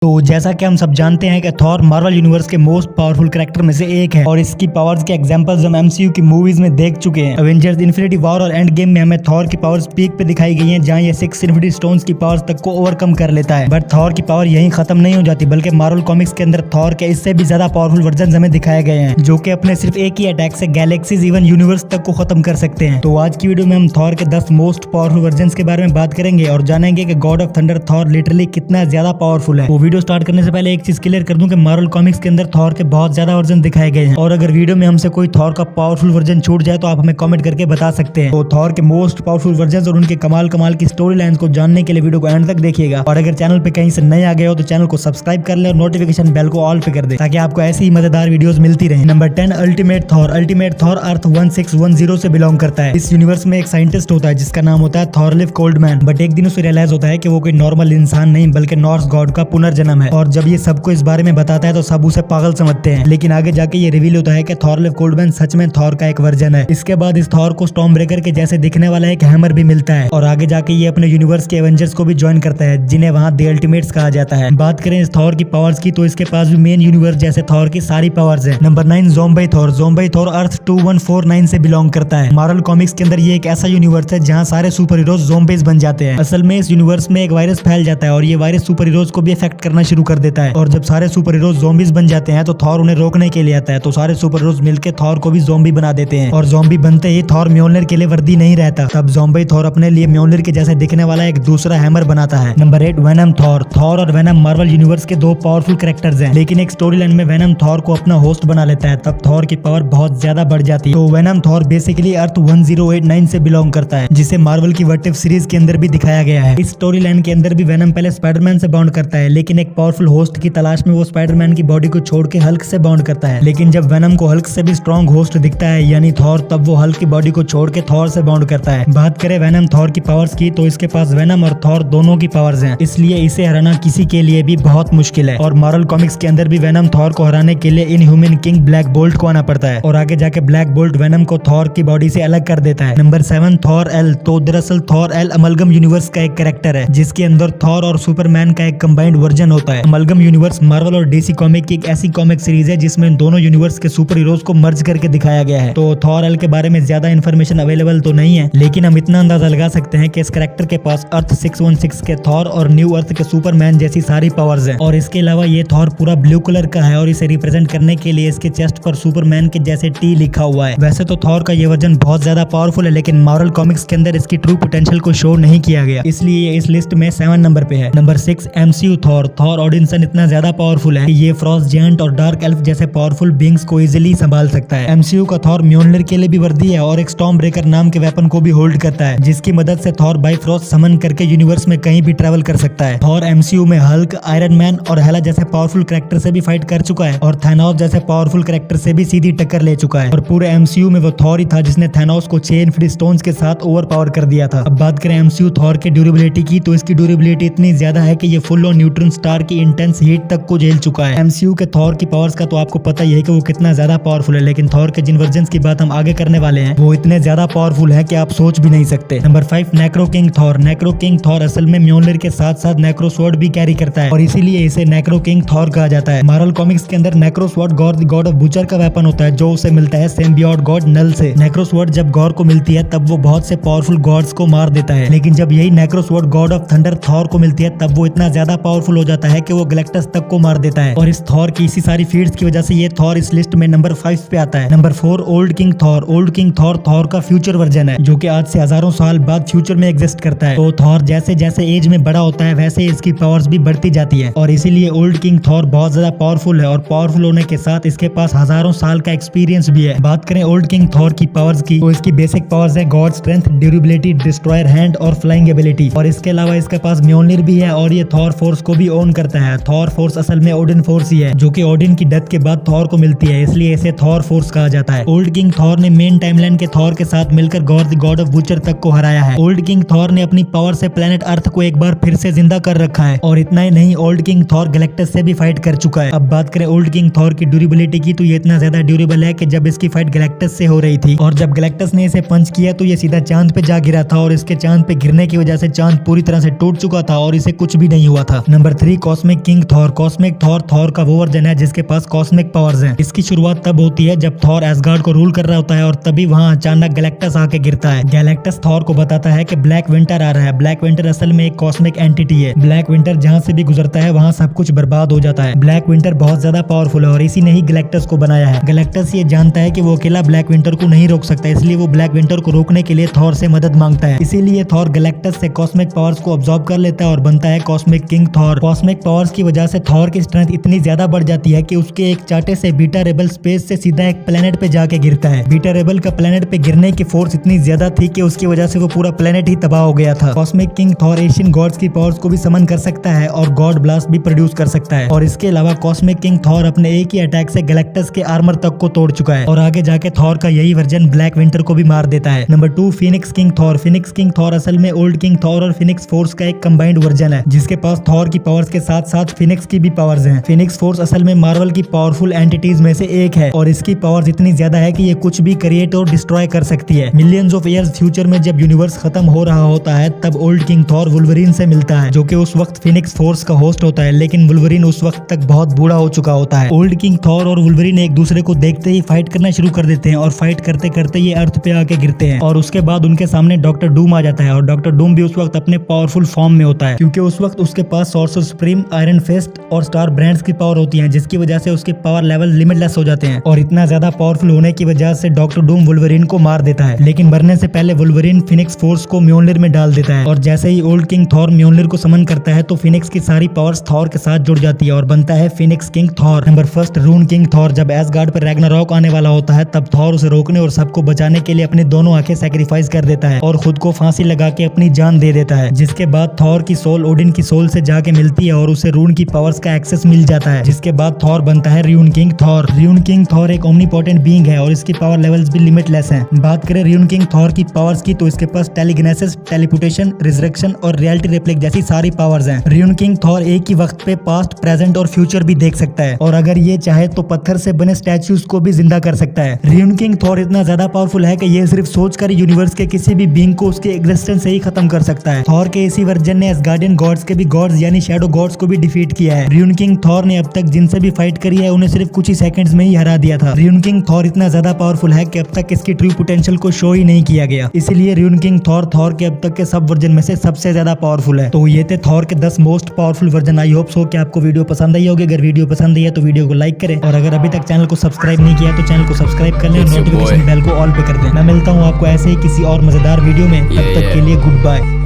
तो जैसा कि हम सब जानते हैं कि थॉर मार्वल यूनिवर्स के मोस्ट पावरफुल कैरेक्टर में से एक है और इसकी पावर्स के एग्जांपल्स हम एमसीयू की मूवीज में देख चुके हैं। एवेंजर्स इन्फिनिटी वॉर और एंड गेम में हमें थॉर की पावर्स पीक पे दिखाई गई हैं, जहां ये 6 इन्फिनिटी स्टोन्स की पावर्स तक को ओवरकम कर लेता है। बट थॉर की पावर यहीं खत्म नहीं हो जाती, बल्कि मार्वल कॉमिक्स के अंदर थॉर के इससे भी ज्यादा पावरफुल वर्जन हमें दिखाए गए हैं, जो कि अपने सिर्फ एक ही अटैक से गैलेक्सीज इवन यूनिवर्स तक को खत्म कर सकते हैं। तो आज की वीडियो में हम थॉर के 10 मोस्ट पावरफुल वर्जन के बारे में बात करेंगे और जानेंगे कि God of thunder Thor literally कितना ज्यादा पावरफुल है। वो वीडियो स्टार्ट करने से पहले एक चीज क्लियर कर दूं कि मार्वल कॉमिक्स के अंदर थॉर के बहुत ज्यादा वर्जन दिखाए गए हैं और अगर वीडियो में हमसे कोई थॉर का पावरफुल वर्जन छूट जाए तो आप हमें कमेंट करके बता सकते हैं। तो थॉर के मोस्ट पावरफुल वर्जन और उनके कमाल की स्टोरी लाइंस को जानने के लिए वीडियो को एंड तक देखिएगा और अगर चैनल पे कहीं से नए आ गए हो तो चैनल को सब्सक्राइब कर ले और नोटिफिकेशन बेल को ऑल पे कर दे ताकि आपको ऐसी ही मजेदार वीडियोस मिलती रहे। Number 10 ultimate Thor. Ultimate Thor Earth 1610 से बिलोंग करता है। इस यूनिवर्स में एक साइंटिस्ट होता है जिसका नाम होता है थॉरलिफ कोल्डमैन। बट एक दिन उसे रियलाइज होता है कि वो कोई नॉर्मल इंसान नहीं बल्कि नॉर्स गॉड का पुनर्जन्म है और जब ये सबको इस बारे में बताता है तो सब उसे पागल समझते हैं। लेकिन आगे जाके ये रिवील होता है कि थॉरलिफ कोल्डमैन सच में थॉर का एक वर्जन है। इसके बाद इस थॉर को स्टॉर्म ब्रेकर के जैसे दिखने वाला एक हैमर भी मिलता है और आगे जाके ये अपने यूनिवर्स के एवेंजर्स को भी ज्वाइन करता है जिन्हें वहाँ द अल्टीमेट्स कहा जाता है। बात करें इस थॉर की पावर्स की तो इसके पास भी मेन यूनिवर्स जैसे थॉर की सारी पावर्स है। Number 9 zombie Thor. Zombie Thor Earth 2149 से बिलोंग करता है। मार्वल कॉमिक्स के अंदर ये एक ऐसा यूनिवर्स है जहाँ सारे सुपर हीरोज ज़ॉम्बीज बन जाते हैं। असल में इस यूनिवर्स में एक वायरस फैल जाता है और ये वायरस सुपर हीरोज को भी इफेक्ट करना शुरू कर देता है और जब सारे सुपर हीरोज ज़ॉम्बीज बन जाते हैं तो थॉर उन्हें रोकने के लिए आता है। तो सारे सुपर हीरोज मिलकर थॉर को भी ज़ॉम्बी बना देते हैं और ज़ॉम्बी बनते ही थॉर म्योलनर के लिए वर्दी नहीं रहता। तब ज़ॉम्बी थॉर अपने लिए म्योलनर के जैसे दिखने वाला एक दूसरा हैमर बनाता है। Number 8 venom Thor. थॉर और वेनम मार्वल यूनिवर्स के दो पावरफुल कैरेक्टर्स हैं, लेकिन एक स्टोरी लाइन में वेनम थॉर को अपना होस्ट बना लेता है। तब थॉर की पावर बहुत ज्यादा बढ़ जाती है। तो वेनम थॉर बेसिकली अर्थ 1089 से बिलोंग करता है जिसे मार्वल की व्हाट इफ सीरीज के अंदर भी दिखाया गया है। इस स्टोरी लाइन के अंदर भी वेनम पहले स्पाइडरमैन से बॉन्ड करता है, लेकिन एक पावरफुल होस्ट की तलाश में वो स्पाइडरमैन की बॉडी को छोड़ के हल्क से बॉन्ड करता है। लेकिन जब वेनम को हल्क से भी स्ट्रॉन्ग होस्ट दिखता है यानी थॉर, तब वो हल्क की बॉडी को छोड़ के थॉर से बॉन्ड करता है। बात करें वेनम थॉर की पावर्स की तो इसके पास वेनम और थॉर दोनों की पावर्स हैं, इसलिए इसे हराना किसी के लिए भी बहुत मुश्किल है और मार्वल कॉमिक्स के अंदर भी वेनम थॉर को हराने के लिए इनह्यूमन किंग ब्लैक बोल्ट को आना पड़ता है और आगे जाके ब्लैक बोल्ट वेनम को थॉर की बॉडी से अलग कर देता है। Number 7 Thor L. तो दरअसल थॉर एल अमलगम यूनिवर्स का एक कैरेक्टर है जिसके अंदर थॉर और सुपरमैन का एक कंबाइंड वर्जन होता है। अमलगम यूनिवर्स मार्वल और डीसी कॉमिक की एक ऐसी कॉमिक सीरीज है जिसमें दोनों यूनिवर्स के सुपर हीरोज को मर्ज करके दिखाया गया है। तो थॉर एल के बारे में ज्यादा इन्फॉर्मेशन अवेलेबल तो नहीं है, लेकिन हम इतना अंदाजा लगा सकते हैं कि इस कैरेक्टर के पास अर्थ 616 के थॉर और न्यू अर्थ के सुपरमैन जैसी सारी पावर्स हैं और इसके अलावा ये थॉर पूरा ब्लू कलर का है और इसे रिप्रेजेंट करने के लिए इसके चेस्ट पर सुपरमैन के जैसे टी लिखा हुआ है। वैसे तो थॉर का ये वर्जन बहुत ज्यादा पावरफुल है, लेकिन मार्वल कॉमिक्स के अंदर इसकी ट्रू पोटेंशियल को शो नहीं किया गया, इसलिए ये इस लिस्ट में 7 नंबर पे है। Number 6 MCU Thor. थॉर ओडिनसन इतना ज्यादा पावरफुल है कि ये फ्रॉस्ट जेंट और डार्क एल्फ जैसे पावरफुल बींग्स को इजिली संभाल सकता है। एमसीयू का थॉर म्योलनर के लिए भी वर्दी है और एक स्टॉर्म ब्रेकर नाम के वेपन को भी होल्ड करता है जिसकी मदद से थॉर बाइफ्रॉस्ट समन करके यूनिवर्स में कहीं भी ट्रेवल कर सकता है। थॉर एमसीयू में हल्क, आयरन मैन और हेला जैसे पावरफुल कैरेक्टर से भी फाइट कर चुका है और थैनोस जैसे पावरफुल कैरेक्टर से भी सीधी टक्कर ले चुका है और पूरे एमसीयू में वो थॉर ही था जिसने थैनोस को 6 इन्फिनिटी स्टोन्स के साथ ओवर पावर कर दिया था। अब बात करें एमसीयू थॉर के ड्यूरेबिलिटी की तो इसकी ड्यूरेबिलिटी इतनी ज्यादा है कि ये फुल ऑन न्यूट्रॉन स्टार की इंटेंस हीट तक को झेल चुका है। एमसीयू के थॉर की पावर्स का तो आपको पता ही है कि वो कितना ज्यादा पावरफुल है, लेकिन थॉर के जिन वर्जन की बात हम आगे करने वाले हैं वो इतने ज्यादा पावरफुल है कि आप सोच भी नहीं सकते। Number 5 नेक्रो king Thor. नेक्रो king Thor असल में म्योलनर के साथ साथ नेक्रो स्वॉर्ड भी कैरी करता है और इसीलिए इसे नेक्रो किंग थॉर कहा जाता है। मार्वल कॉमिक्स के अंदर नेक्रो स्वॉर्ड गॉड ऑफ बुचर का वेपन होता है जो उसे मिलता है सिम्बियोट गॉड नल से। नेक्रो स्वॉर्ड जब गॉर को मिलती है तब वो बहुत से पावरफुल गॉड्स को मार देता है, लेकिन जब यही नेक्रो sword God of thunder Thor को मिलती है तब वो इतना ज्यादा पावरफुल हो जाता है कि वो गैलेक्टस तक को मार देता है और इस थॉर की इसी सारी फीट्स की वजह से ये थॉर इस लिस्ट में नंबर 5 पे आता है। Number 4 old king Thor. Old king Thor Thor का फ्यूचर वर्जन है जो कि आज से हजारों साल बाद फ्यूचर में एग्जिस्ट करता है। तो थॉर जैसे जैसे एज में बड़ा होता है वैसे इसकी पावर्स भी बढ़ती जाती है और इसीलिए ओल्ड किंग थॉर बहुत ज्यादा पावरफुल है और पावरफुल होने के साथ इसके पास हजारों साल का एक्सपीरियंस भी है। बात करें ओल्ड किंग थॉर की पावर्स की तो इसकी बेसिक पावर्स है God strength, durability, destroyer hand और फ्लाइंग एबिलिटी और इसके अलावा इसके पास म्योलनर भी है और ये थॉर फोर्स को भी ओन करता है। थॉर फोर्स असल में ओडिन फोर्स ही है जो कि ओडिन की डेथ के बाद थॉर को मिलती है, इसलिए इसे थॉर फोर्स कहा जाता है। ओल्ड किंग थॉर ने मेन टाइमलाइन के थॉर के साथ मिलकर गॉड ऑफ बुचर तक को हराया है। ओल्ड किंग थॉर ने अपनी पावर से प्लेनेट अर्थ को एक बार फिर से जिंदा कर रखा है और इतना ही नहीं ओल्ड किंग थॉर गैलेक्टस से भी फाइट कर चुका है। अब बात करें ओल्ड किंग थॉर की ड्यूरेबिलिटी की तो ये इतना ज्यादा ड्यूरेबल है कि जब इसकी फाइट गैलेक्टस से हो रही थी और जब गैलेक्टस ने इसे पंच किया तो ये सीधा चांद पे जा गिरा था और इसके चांद पे गिरने की वजह से चांद पूरी तरह से टूट चुका था और इसे कुछ भी नहीं हुआ था। Number 3 3 cosmic king Thor. Cosmic Thor Thor का वो वर्जन है जिसके पास कॉस्मिक पावर्स हैं। इसकी शुरुआत तब होती है जब थॉर एसगार्ड को रूल कर रहा होता है और तभी वहाँ अचानक गैलेक्टस आके गिरता है। गैलेक्टस थॉर को बताता है कि ब्लैक विंटर आ रहा है। ब्लैक विंटर असल में एक कॉस्मिक एंटिटी है। ब्लैक विंटर जहाँ से भी गुजरता है वहाँ सब कुछ बर्बाद हो जाता है। ब्लैक विंटर बहुत ज्यादा पावरफुल है और इसी ने ही गैलेक्टस को बनाया है। गैलेक्टस ये जानता है कि वो अकेला ब्लैक विंटर को नहीं रोक सकता, इसलिए वो ब्लैक विंटर को रोकने के लिए थॉर से मदद मांगता है। इसीलिए थॉर गैलेक्टस से कॉस्मिक पावर्स को अब्सॉर्ब कर लेता है और बनता है cosmic king Thor. Cosmic powers की वजह से थॉर की स्ट्रेंथ इतनी ज्यादा बढ़ जाती है कि उसके एक चाटे से बीटा रेबल स्पेस से सीधा एक प्लेनेट पे जाके गिरता है। बीटा रेबल का प्लेनेट पे गिरने की फोर्स इतनी ज्यादा थी कि उसकी वजह से वो पूरा प्लेनेट ही तबाह हो गया था। Cosmic king Thor Asian gods की पावर्स को भी समन कर सकता है और गॉड ब्लास्ट भी प्रोड्यूस कर सकता है। और इसके अलावा कॉस्मिक किंग थॉर अपने एक ही अटैक से गैलेक्टस के आर्मर तक को तोड़ चुका है और आगे जाके थॉर का यही वर्जन ब्लैक विंटर को भी मार देता है। Number 2 Phoenix king Thor. Phoenix king Thor असल में ओल्ड किंग थॉर और फिनिक्स फोर्स का एक कंबाइंड वर्जन है जिसके पास थॉर की पावर्स के साथ साथ फिनिक्स की भी पावर्स हैं। फिनिक्स फोर्स असल में मार्वल की पावरफुल एंटिटीज में से एक है और इसकी पावर्स इतनी ज्यादा है कि ये कुछ भी क्रिएट और डिस्ट्रॉय कर सकती है। मिलियंस ऑफ ईयर्स फ्यूचर में जब यूनिवर्स खत्म हो रहा होता है तब ओल्ड किंग थॉर वुल्वरीन से मिलता है जो कि उस वक्त फिनिक्स फोर्स का होस्ट होता है, लेकिन वुल्वरीन उस वक्त तक बहुत बूढ़ा हो चुका होता है। ओल्ड किंग थॉर और वुल्वरीन एक दूसरे को देखते ही फाइट करना शुरू कर देते हैं और फाइट करते करते ये अर्थ पे आके गिरते हैं और उसके बाद उनके सामने डॉक्टर डूम आ जाता है और डॉक्टर डूम भी उस वक्त अपने पावरफुल फॉर्म में होता है क्योंकि उस वक्त उसके पास सॉर्सर सुप्रीम, आयरन फिस्ट और स्टार ब्रांड्स की पावर होती है जिसकी वजह से उसके पावर लेवल लिमिटलेस हो जाते हैं और इतना ज्यादा पावरफुल होने की वजह से डॉक्टर डूम वुल्वरीन को मार देता है। लेकिन मरने से पहले वुल्वरीन फिनिक्स फोर्स को म्योनलिर में डाल देता है और जैसे ही ओल्ड किंग थॉर म्योनलिर को समन करता है तो फिनिक्स की सारी पावर्स थॉर के साथ जुड़ जाती है और बनता है phoenix king Thor. Number 1 rune king Thor. जब एसगार्ड पर रैग्नारॉक आने वाला होता है तब थॉर उसे रोकने और सबको बचाने के लिए अपनी दोनों आंखें सैक्रिफाइस कर देता है और खुद को फांसी लगा के अपनी जान दे देता है, जिसके बाद थॉर की सोल ओडिन की सोल से जाके मिलती है और उसे रून की पावर्स का एक्सेस मिल जाता है, जिसके बाद थॉर बनता है रून किंग थॉर। रून किंग थॉर एक ओमनीपोटेंट बीइंग है और इसकी पावर लेवल्स भी लिमिटलेस हैं। बात करें रून किंग थॉर की पावर्स की तो इसके पास टेलीकिनेसिस, टेलीपोर्टेशन, रिजरेक्शन और रियलिटी रिफ्लेक्ट जैसी सारी पावर्स हैं। रून किंग थॉर एक ही वक्त पे पास्ट, प्रेजेंट और फ्यूचर भी देख सकता है और अगर ये चाहे तो पत्थर से बने स्टैच्यूज को भी जिंदा कर सकता है। रून किंग थॉर इतना ज्यादा पावरफुल है कि ये सिर्फ सोचकर यूनिवर्स के किसी भी बीइंग को उसके एग्जिस्टेंस से ही खत्म कर सकता है। थॉर के इसी वर्जन ने एसगार्डियन गॉड्स के भी गॉड्स यानी शैडो गॉड्स को भी डिफीट किया है। रून किंग थॉर ने अब तक जिनसे भी फाइट करी है उन्हें सिर्फ कुछ ही सेकंड्स में ही हरा दिया था। रून किंग थॉर इतना ज्यादा पावरफुल है कि अब तक इसकी ट्रू पोटेंशियल को शो ही नहीं किया गया, इसीलिए रून किंग थॉर के अब तक के सब वर्जन में से सबसे ज्यादा पावरफुल है। तो ये थे थॉर के 10 most powerful version. I hope so कि आपको वीडियो पसंद आई होगी। अगर वीडियो पसंद आई है तो वीडियो को लाइक करें और अगर अभी तक चैनल को सब्सक्राइब नहीं किया तो चैनल को सब्सक्राइब कर लें, नोटिफिकेशन बेल को ऑल पे कर दें। मैं मिलता हूँ आपको ऐसे ही किसी और मजेदार वीडियो में, तब तक के लिए गुड बाय।